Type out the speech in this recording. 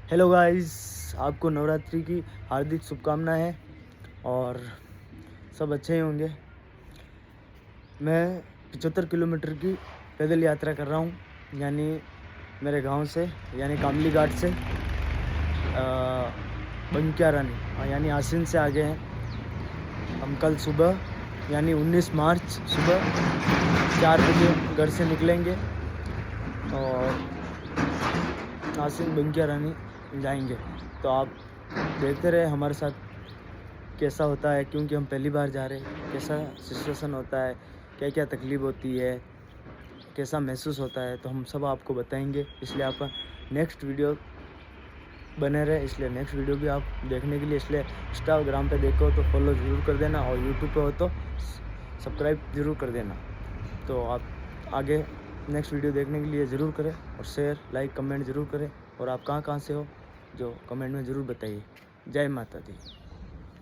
Hello guys, आपको नवरात्रि की हार्दिक शुभकामनाएं हैं और सब अच्छे ही होंगे। मैं 75 किलोमीटर की पैदल यात्रा कर रहा हूँ, यानी मेरे गांव से, यानी कामली घाट से बंकिया रानी यानी आसिन से आगे हैं। हम कल सुबह यानी 19 मार्च सुबह 4 बजे घर से निकलेंगे और आसिन बंकिया रानी जाएंगे। तो आप देखते रहे हमारे साथ कैसा होता है, क्योंकि हम पहली बार जा रहे हैं। कैसा सिचुएशन होता है, क्या क्या तकलीफ़ होती है, कैसा महसूस होता है, तो हम सब आपको बताएंगे। इसलिए आप नेक्स्ट वीडियो बने रहे, इसलिए नेक्स्ट वीडियो भी आप देखने के लिए, इसलिए इंस्टाग्राम पे देखो तो फॉलो ज़रूर कर देना और यूट्यूब पे हो तो सब्सक्राइब ज़रूर कर देना। तो आप आगे नेक्स्ट वीडियो देखने के लिए ज़रूर करें और शेयर लाइक कमेंट ज़रूर करें। और आप कहाँ से हो जो कमेंट में ज़रूर बताइए। जय माता दी।